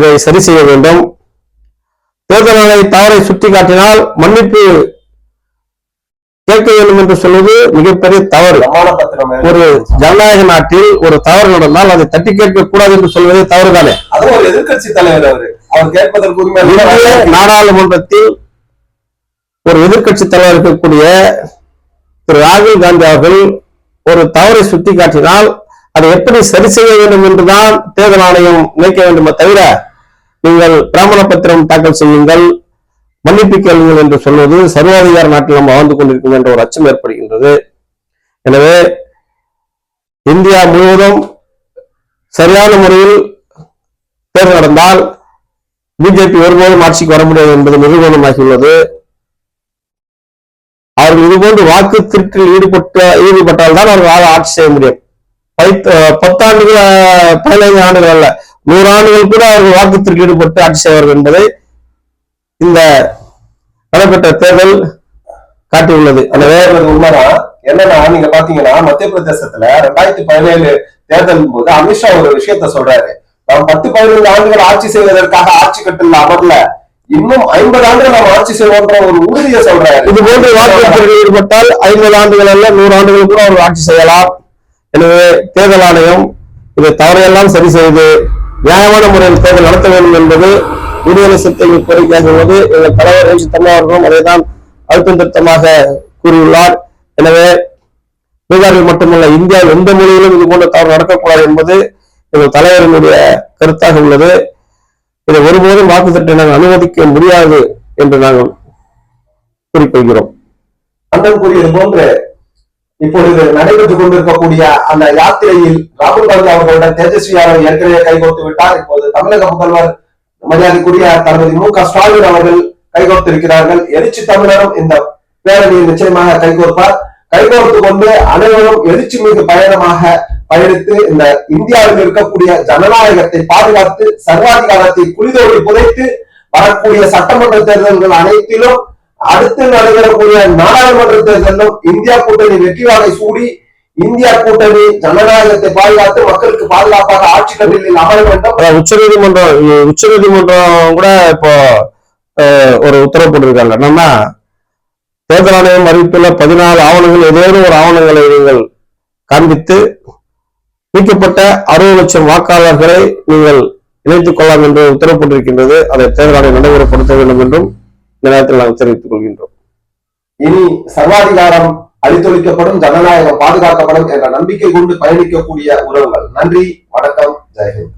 இதை சரி செய்ய வேண்டும். தேர்தல் ஆணைய தவறை சுட்டிக்காட்டினால் மன்னிப்பு கேட்க வேண்டும் என்று சொல்வது மிகப்பெரிய தவறு. ஒரு ஜனநாயக நாட்டில் ஒரு தவறு நடந்தால் அதை தட்டி கேட்க கூடாது என்று சொல்வதே தவறுதானே. அது ஒரு எதிர்கட்சி தலைவர் அவர் கேட்பதற்கு உரிமை. நாடாளுமன்றத்தில் ஒரு எதிர்கட்சி தலைவர் இருக்கக்கூடிய திரு ராகுல் காந்தி அவர்கள் ஒரு தவறை சுட்டிக்காட்டினால் அதை எப்படி சரி செய்ய வேண்டும் என்றுதான் தேர்தல் ஆணையம் நினைக்க வேண்டுமே தவிர நீங்கள் பிராமண பத்திரம் தாக்கல் செய்யுங்கள், மன்னிப்பு கேளுங்கள் என்று சொல்வது சர்வாதிகார நாட்டில் நாம் வாழ்ந்து கொண்டிருக்கும் என்ற ஒரு அச்சம் ஏற்படுகின்றது. எனவே இந்தியா முழுவதும் சரியான முறையில் தேர்தல் நடந்தால் பிஜேபி ஒருபோதும் ஆட்சிக்கு வர முடியாது என்பது நிரூபணமாகியுள்ளது. அவர்கள் இதுபோன்று வாக்கு திருட்டில் ஈடுபட்டால் தான் அவர்கள் ஆட்சி செய்ய முடியும். 10 ஆண்டுகள் 15 ஆண்டுகள் அல்ல, 100 ஆண்டுகள் கூட அவர்கள் வாக்கு திருட்டில் ஈடுபட்டு ஆட்சி செய்வார்கள் என்பதை இந்த நடைபெற்ற தேர்தல் காட்டியுள்ளது. எனவே உண்மைதான். என்னன்னா நீங்க பாத்தீங்கன்னா மத்திய பிரதேசத்துல 2017 தேர்தல் போது அமித்ஷா ஒரு விஷயத்த சொல்றாரு. நாம் 10-15 ஆண்டுகள் ஆட்சி செய்வதற்காக ஆட்சி கட்டில் அமர்ல, இன்னும் 50 ஆண்டுகள் நாம் ஆட்சி செய்வோன்ற ஒரு உறுதியை சொல்றாரு. இது போன்று வாக்குறுதிகளில் ஈடுபட்டால் 50 ஆண்டுகள் அல்ல 100 ஆண்டுகள் கூட அவர் ஆட்சி செய்யலாம். எனவே தேர்தல் ஆணையம் இதை தவறையெல்லாம் சரி செய்து நியாயமான முறையில் தேர்தல் நடத்த வேண்டும் என்பது விடுதலை சிறுத்தைகள் கோரிக்கையாக உள்ளது. எங்கள் தலைவர் எழுச்சி தமிழர்களும் அதைதான் அழுத்தம் திருத்தமாக கூறியுள்ளார். எனவே பீகாரில் மட்டுமல்ல, இந்தியாவில் எந்த மொழியிலும் இது போன்ற தவறு நடக்கக்கூடாது என்பது எங்கள் தலைவரினுடைய கருத்தாக உள்ளது. இதை ஒருபோதும் வாக்கு திருட்டை நாங்கள் அனுமதிக்க முடியாது என்று நாங்கள் கூறிக்கொள்கிறோம். அண்ணன் கூறியது போன்று இப்பொழுது நடைபெற்றுக் கொண்டிருக்கக்கூடிய அந்த யாத்திரையில் ராகுல் காந்தி அவர்களுடன் தேஜஸ்வி யாதவ் ஏற்கனவே கைகோர்த்து விட்டார். இப்போது தமிழக முதல்வர் மரியாதைக்குரிய தளபதி மு.க. ஸ்டாலின் அவர்கள் கைகோர்த்திருக்கிறார்கள். எழுச்சி தமிழரும் இந்த பேரணியில் நிச்சயமாக கைகோர்ப்பார். கைகோர்த்து கொண்டு அனைவரும் எழுச்சி மிகு பயணமாக பயணித்து இந்த இந்தியாவில் இருக்கக்கூடிய ஜனநாயகத்தை பாதுகாத்து சர்வாதிகாரத்தை குளிதோடி புதைத்து வரக்கூடிய சட்டமன்ற தேர்தல்கள் அனைத்திலும் அடுத்து நடைபெறக்கூடிய நாடாளுமன்ற தேர்தலும் இந்தியா கூட்டணி வெற்றி வாகை சூடி இந்தியா கூட்டணி ஜனநாயகத்தை பாதுகாத்து மக்களுக்கு பாதுகாப்பாக ஆட்சி கட்டிலில் அமர வேண்டும். உச்சநீதிமன்றம் கூட இப்போ ஒரு உத்தரவு போட்டிருக்காங்க. என்னன்னா, தேர்தல் ஆணையம் அறிவித்துள்ள 14 ஆவணங்கள் ஏதேனும் ஒரு ஆவணங்களை நீங்கள் காண்பித்து நீக்கப்பட்ட 60 லட்சம் வாக்காளர்களை நீங்கள் இணைத்துக் கொள்ளலாம் என்று உத்தரவு போட்டிருக்கின்றது. அதை தேர்தல் ஆணையம் நடைமுறைப்படுத்த வேண்டும் என்றும் இந்த நேரத்தில் நாங்கள் தெரிவித்துக் கொள்கின்றோம். இனி சர்வாதிகாரம் அழித்தொழிக்கப்படும், ஜனநாயகம் பாதுகாக்கப்படும் என்ற நம்பிக்கை கொண்டு பயணிக்கக்கூடிய உறவுகள். நன்றி, வணக்கம், ஜெயஹிந்த்.